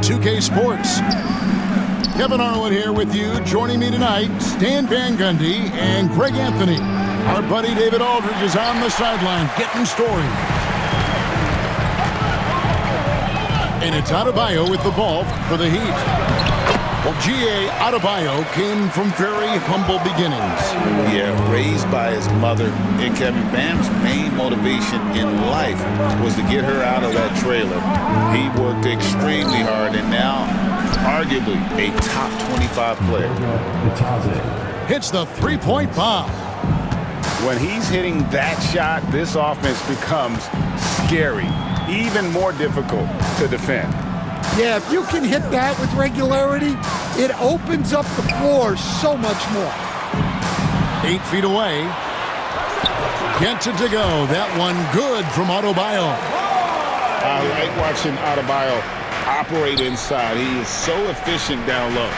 2K Sports. Kevin Harlan here with you. Joining me tonight, Stan Van Gundy and Greg Anthony. Our buddy David Aldridge is on the sideline getting stories. And it's Adebayo with the ball for the Heat. Well, G.A. Adebayo came from very humble beginnings. Yeah, raised by his mother. And Kevin, Bam's main motivation in life was to get her out of that trailer. He worked extremely hard and now arguably a top 25 player. Hits the three-point bomb. When he's hitting that shot, this offense becomes scary, even more difficult to defend. Yeah, if you can hit that with regularity, it opens up the floor so much more. 8 feet away. Gets it to go. That one good from Adebayo. I like watching Adebayo operate inside. He is so efficient down low.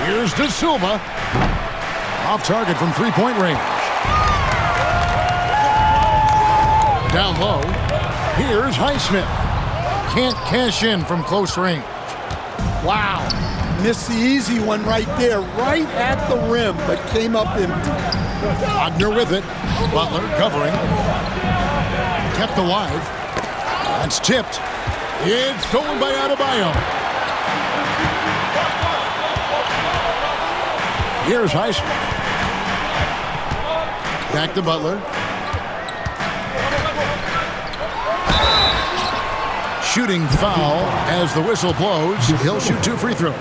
Here's De Silva. Off target from three-point range. Down low. Here's Highsmith. Can't cash in from close range. Wow. Missed the easy one right there, right at the rim, but came up empty. Wagner with it. Butler covering. Kept alive. That's tipped. It's stolen by Adebayo. Here's Highsmith. Back to Butler. Shooting foul as the whistle blows. He'll shoot 2 free throws.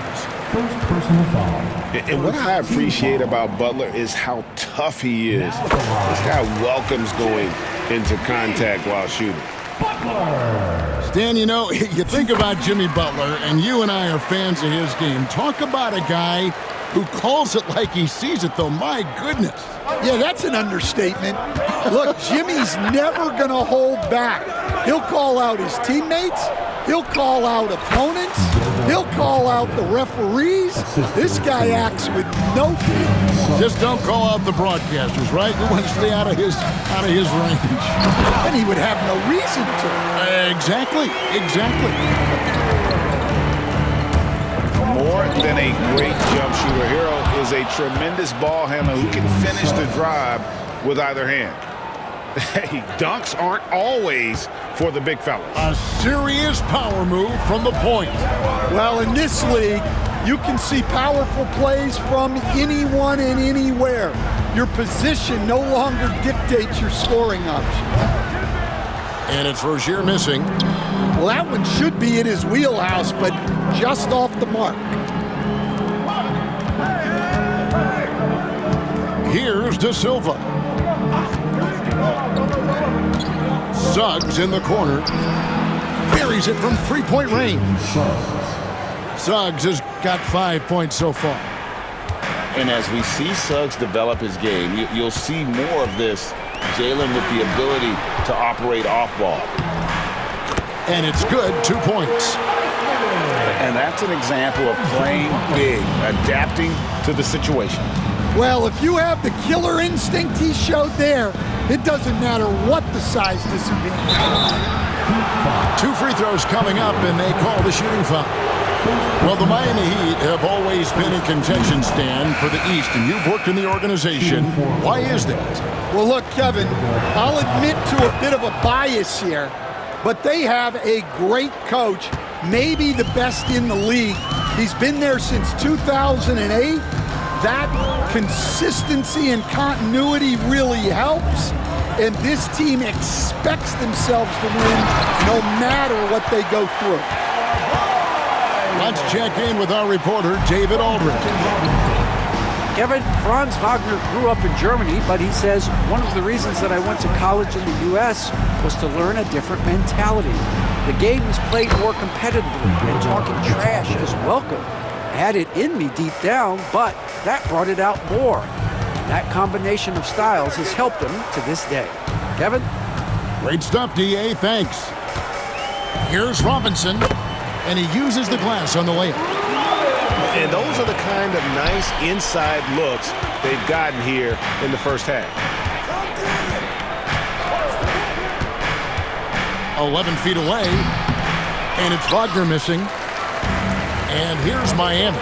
First personal foul. And what I appreciate about Butler is how tough he is. This guy welcomes going into contact while shooting. Stan, you know, you think about Jimmy Butler, and you and I are fans of his game. Talk about a guy who calls it like he sees it, though. My goodness. Yeah, that's an understatement. Look, Jimmy's never going to hold back. He'll call out his teammates. He'll call out opponents. He'll call out the referees. This guy acts with no fear. Just don't call out the broadcasters, right? We want to stay out of his range. And he would have no reason to. Exactly. More than a great jump shooter, Hero is a tremendous ball handler who can finish the drive with either hand. Hey, dunks aren't always for the big fellas. A serious power move from the point. Well, in this league, you can see powerful plays from anyone and anywhere. Your position no longer dictates your scoring option. And it's Rozier missing. Well, that one should be in his wheelhouse, but just off the mark. Here's De Silva. Suggs in the corner. Buries it from three-point range. Suggs has got 5 points so far. And as we see Suggs develop his game, you'll see more of this. Jalen with the ability to operate off ball. And it's good, 2 points. And that's an example of playing big, adapting to the situation. Well, if you have the killer instinct he showed there, it doesn't matter what the size disadvantage. 2 free throws coming up, and they call the shooting foul. Well, the Miami Heat have always been in contention, Stan, for the East, and you've worked in the organization. Why is that? Well, look, Kevin, I'll admit to a bit of a bias here, but they have a great coach, maybe the best in the league. He's been there since 2008. That consistency and continuity really helps, and this team expects themselves to win no matter what they go through. Let's check in with our reporter, David Aldridge. Kevin, Franz Wagner grew up in Germany, but he says one of the reasons that I went to college in the U.S. was to learn a different mentality. The game is played more competitively, and talking trash is welcome. I had it in me deep down, but that brought it out more. That combination of styles has helped him to this day. Kevin? Great stuff, D.A. Thanks. Here's Robinson, and he uses the glass on the layup. And those are the kind of nice inside looks they've gotten here in the first half. 11 feet away. And it's Wagner missing. And here's Miami.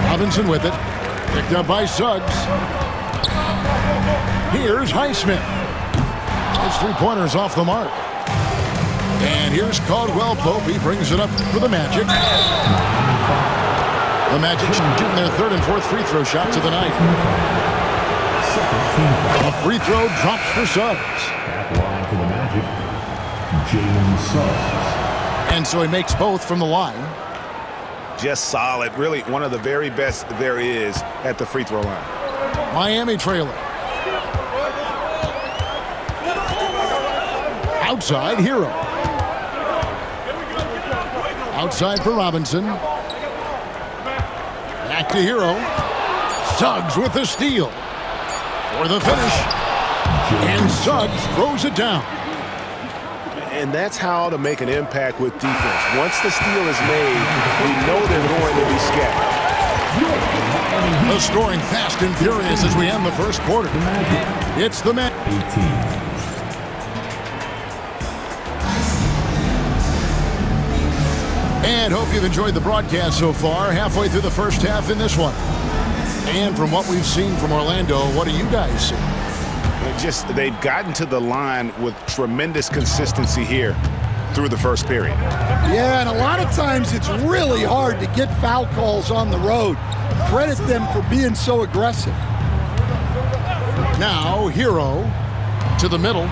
Robinson with it. Picked up by Suggs. Here's Highsmith. His three-pointer's off the mark. And here's Caldwell Pope. He brings it up for the Magic. The Magic shooting their third and fourth free throw shots of the night. A free throw drops for Suggs. Back line for the Magic, Jalen Suggs. And so he makes both from the line. Just solid. Really one of the very best there is at the free throw line. Miami trailer. Outside, Hero. Outside for Robinson. Back to Hero. Suggs with the steal. For the finish. And Suggs throws it down. And that's how to make an impact with defense. Once the steal is made, we know they're going to be scattered. The scoring fast and furious as we end the first quarter. It's the Magic. 18. And hope you've enjoyed the broadcast so far. Halfway through the first half in this one. And from what we've seen from Orlando, what do you guys see? They've gotten to the line with tremendous consistency here through the first period. Yeah, and a lot of times it's really hard to get foul calls on the road. Credit them for being so aggressive. Now, Hero to the middle.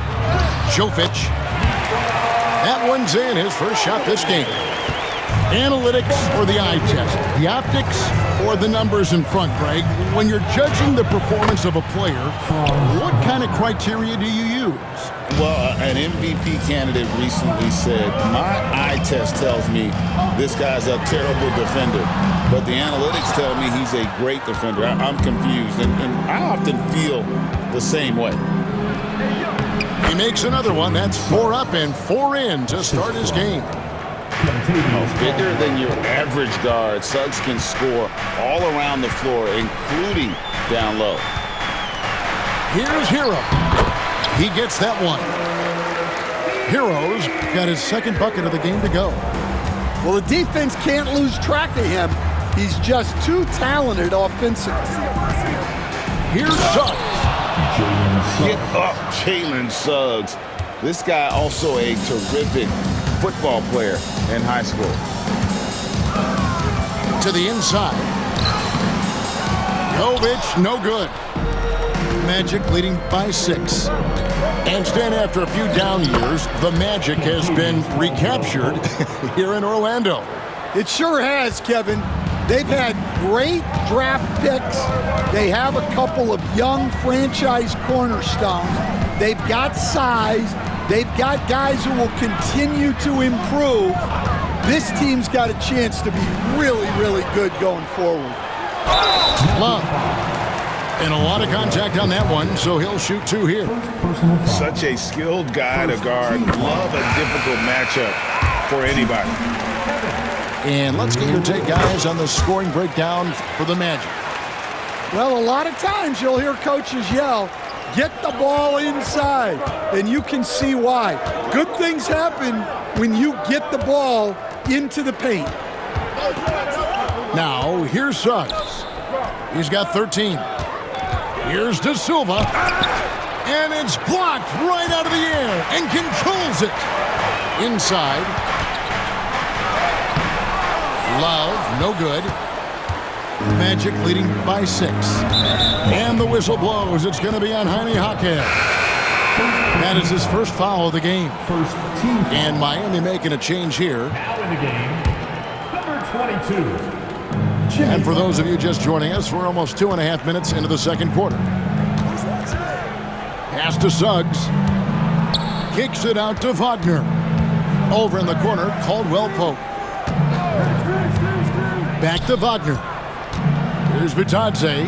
Jovic. That one's in, his first shot this game. Analytics or the eye test? The optics or the numbers in front, Greg? When you're judging the performance of a player, what kind of criteria do you use? Well, an MVP candidate recently said, my eye test tells me this guy's a terrible defender, but the analytics tell me he's a great defender. I'm confused, and I often feel the same way. He makes another one. That's 4 up and 4 in to start his game. Bigger than your average guard, Suggs can score all around the floor, including down low. Here's Hero. He gets that one. Hero's got his second bucket of the game to go. Well, the defense can't lose track of him. He's just too talented offensively. Here's Suggs. Get up, Jalen Suggs. This guy also a terrific football player in high school. To the inside. Jovic, no good. Magic leading by 6. And Stan, after a few down years, the Magic has been recaptured here in Orlando. It sure has, Kevin. They've had great draft picks. They have a couple of young franchise cornerstones. They've got size. They've got guys who will continue to improve. This team's got a chance to be really, really good going forward. Love. And a lot of contact on that one, so he'll shoot 2 here. Such a skilled guy to guard. Love a difficult matchup for anybody. And let's get your take, guys, on the scoring breakdown for the Magic. Well, a lot of times you'll hear coaches yell, get the ball inside, and you can see why. Good things happen when you get the ball into the paint. Now, here's Suggs. He's got 13. Here's De Silva. And it's blocked right out of the air and controls it. Inside. Love, no good. Magic leading by 6. And the whistle blows. It's going to be on Jaime Jaquez. That is his first foul of the game. First team. And Miami making a change here. Now in the game, number 22. And for those of you just joining us, we're almost 2.5 minutes into the second quarter. Pass to Suggs. Kicks it out to Wagner. Over in the corner, Caldwell Pope. Back to Wagner. Here's Bitadze.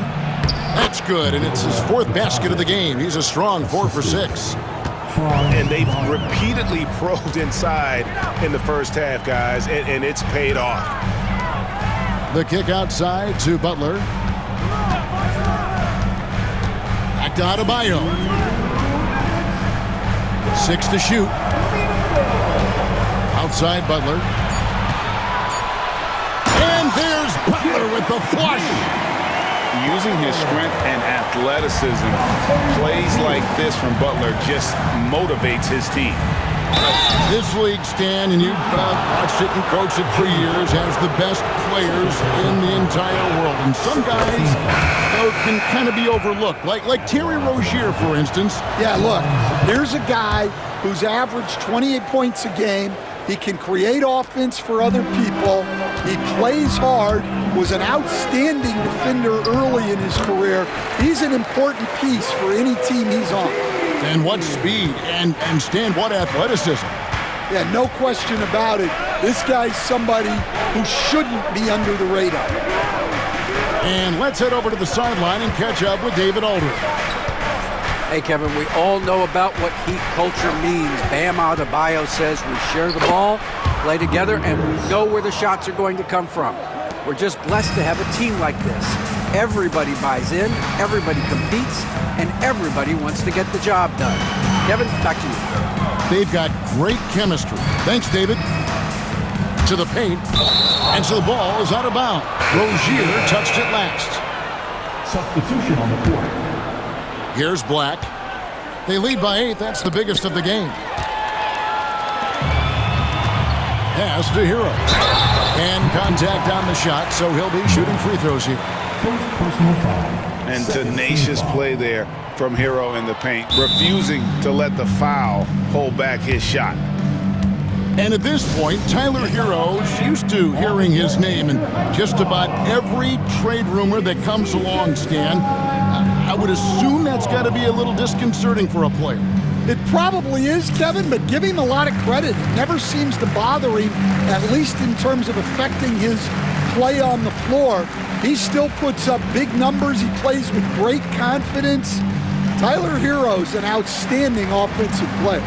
That's good, and it's his 4th basket of the game. He's a strong 4 for 6. And they've repeatedly probed inside in the first half, guys, and it's paid off. The kick outside to Butler. Back to Adebayo. 6 to shoot. Outside Butler. And there's Butler with the flush. Using his strength and athleticism, plays like this from Butler just motivates his team. This league, Stan, and you've watched it and coached it for years, has the best players in the entire world. And some guys can kind of be overlooked, like Terry Rozier, for instance. Yeah, look, here's a guy who's averaged 28 points a game. He can create offense for other people. He plays hard, was an outstanding defender early in his career. He's an important piece for any team he's on. And what speed, and Stan, what athleticism. Yeah, no question about it. This guy's somebody who shouldn't be under the radar. And let's head over to the sideline and catch up with David Aldridge. Hey, Kevin, we all know about what Heat culture means. Bam Adebayo says we share the ball, play together, and we know where the shots are going to come from. We're just blessed to have a team like this. Everybody buys in, everybody competes, and everybody wants to get the job done. Kevin, back to you. They've got great chemistry. Thanks, David. To the paint, and so the ball is out of bounds. Rozier touched it last. Substitution on the court. Here's Black. They lead by 8. That's the biggest of the game. Pass to Hero. And contact on the shot, so he'll be shooting free throws here. First personal foul. And tenacious play there from Hero in the paint, refusing to let the foul hold back his shot. And at this point, Tyler Hero's used to hearing his name in just about every trade rumor that comes along, Stan. I would assume that's got to be a little disconcerting for a player. It probably is, Kevin, but give him a lot of credit. It never seems to bother him, at least in terms of affecting his play on the floor. He still puts up big numbers. He plays with great confidence. Tyler Hero's an outstanding offensive player.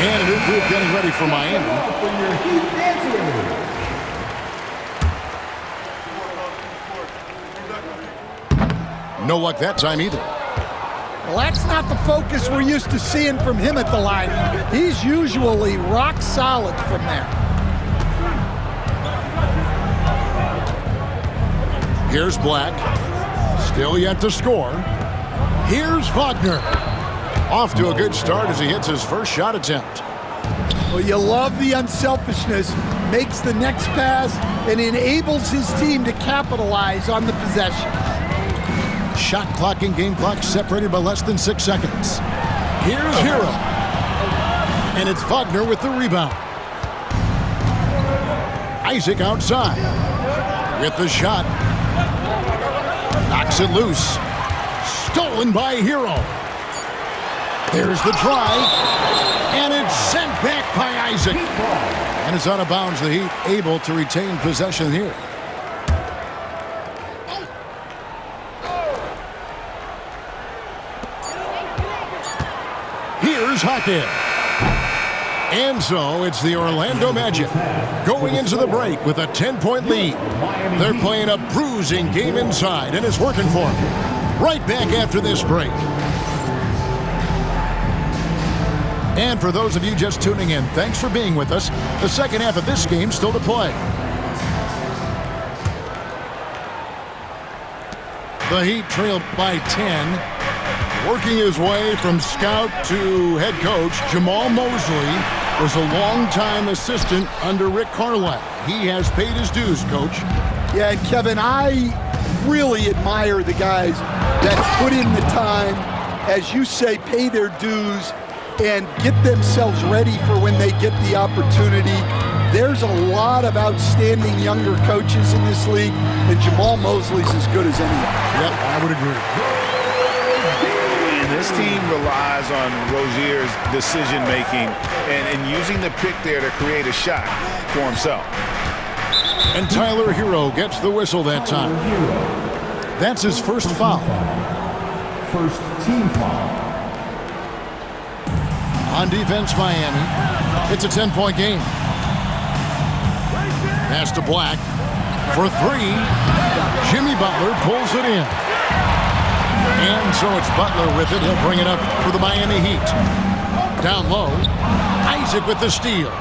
And a new group getting ready for Miami. No luck that time either. Well, that's not the focus we're used to seeing from him at the line. He's usually rock solid from there. Here's Black. Still yet to score. Here's Wagner. Off to a good start as he hits his first shot attempt. Well, you love the unselfishness. Makes the next pass and enables his team to capitalize on the possession. Shot clock and game clock separated by less than 6 seconds. Here's Hero. And it's Wagner with the rebound. Isaac outside. With the shot. Knocks it loose. Stolen by Hero. There's the drive. And it's sent back by Isaac. And it's out of bounds. The Heat able to retain possession here. Here's Hackett. And so it's the Orlando Magic going into the break with a 10-point lead. They're playing a bruising game inside, and it's working for them. Right back after this break. And for those of you just tuning in, thanks for being with us. The second half of this game still to play. The Heat trailed by 10. Working his way from scout to head coach, Jamal Mosley was a longtime assistant under Rick Carlisle. He has paid his dues, Coach. Yeah, and Kevin, I really admire the guys that put in the time, as you say, pay their dues, and get themselves ready for when they get the opportunity. There's a lot of outstanding younger coaches in this league, and Jamal Mosley's as good as any. Yep, I would agree. And this team relies on Rozier's decision-making and using the pick there to create a shot for himself. And Tyler Hero gets the whistle that time. That's his first foul. First team foul. On defense, Miami. It's a 10-point game. Pass to Black. For three, Jimmy Butler pulls it in. And so it's Butler with it. He'll bring it up for the Miami Heat. Down low, Isaac with the steal.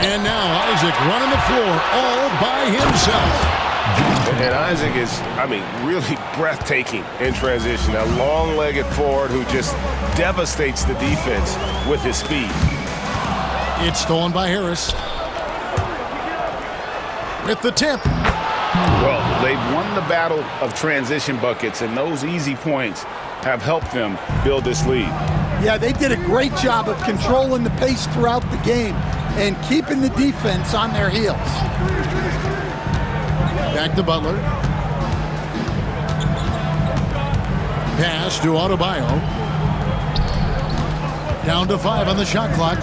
And now Isaac running the floor all by himself. And Isaac is, really breathtaking in transition. A long-legged forward who just devastates the defense with his speed. It's stolen by Harris. With the tip. Well, they've won the battle of transition buckets, and those easy points have helped them build this lead. Yeah, they did a great job of controlling the pace throughout the game and keeping the defense on their heels. Back to Butler. Pass to Adebayo. Down to 5 on the shot clock.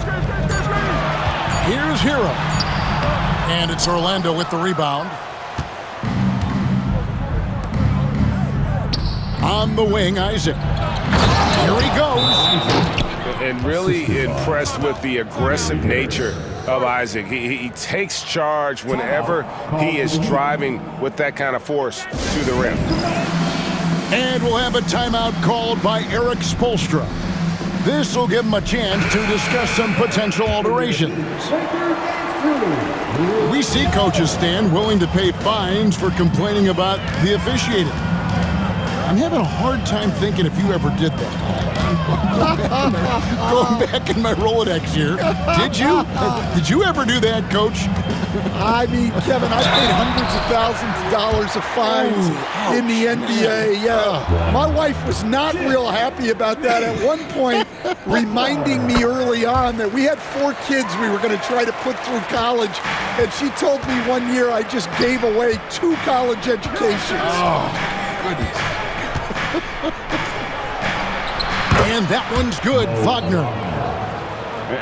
Here's Hero. And it's Orlando with the rebound. On the wing, Isaac. Here he goes. And really impressed with the aggressive nature of Isaac. He takes charge whenever he is driving with that kind of force to the rim. And we'll have a timeout called by Eric Spoelstra. This will give him a chance to discuss some potential alterations. We see coaches stand willing to pay fines for complaining about the officiating. I'm having a hard time thinking if you ever did that. Going back in my Rolodex here. Did you? Did you ever do that, Coach? Kevin, I paid hundreds of thousands of dollars of fines in the NBA. Yeah, my wife was not real happy about that at one point, reminding me early on that we had 4 kids we were going to try to put through college, and she told me one year I just gave away 2 college educations. Oh, goodness. And that one's good, Wagner.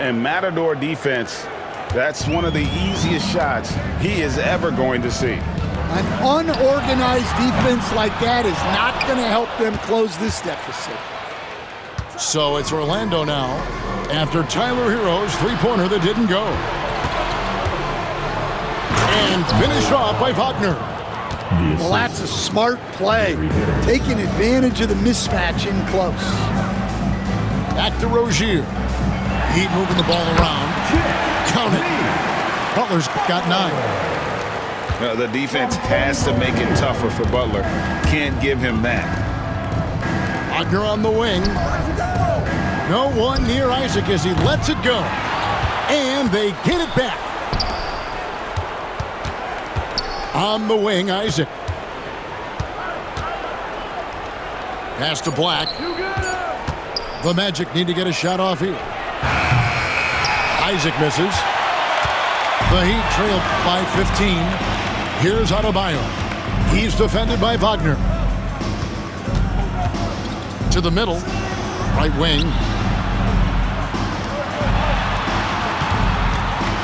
And Matador defense, that's one of the easiest shots he is ever going to see. An unorganized defense like that is not going to help them close this deficit. So it's Orlando now after Tyler Hero's three-pointer that didn't go. And finished off by Wagner. Well, that's a smart play, taking advantage of the mismatch in close. Back to Rozier. Heat moving the ball around. Count it. Butler's got 9. The defense has to make it tougher for Butler. Can't give him that. Wagner on the wing. No one near Isaac as he lets it go. And they get it back. On the wing, Isaac. Pass to Black. The Magic need to get a shot off here. Isaac misses. The Heat trail by 15. Here's Adebayo. He's defended by Wagner. To the middle. Right wing.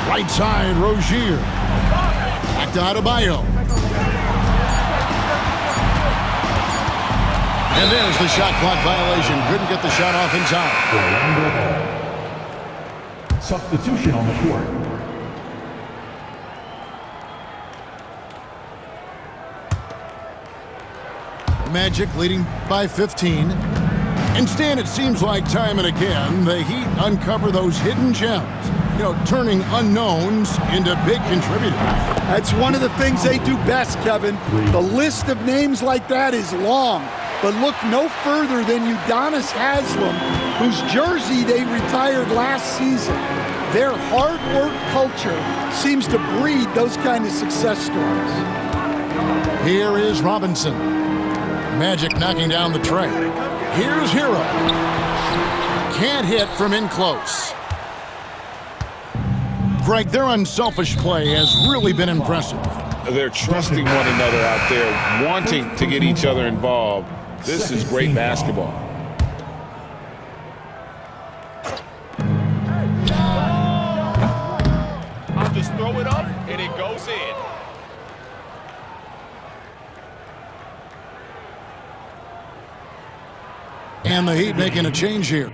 Right side, Rozier. Back to Adebayo. And there's the shot clock violation. Couldn't get the shot off in time. Substitution on the court. Magic leading by 15. And Stan, it seems like time and again, the Heat uncover those hidden gems, turning unknowns into big contributors. That's one of the things they do best, Kevin. The list of names like that is long, but look no further than Udonis Haslem, whose jersey they retired last season. Their hard work culture seems to breed those kind of success stories. Here is Robinson. Magic knocking down the tray. Here's Hero. Can't hit from in close. Greg, their unselfish play has really been impressive. They're trusting one another out there, wanting to get each other involved. This is great basketball. I'll just throw it up, and it goes in. And the Heat making a change here.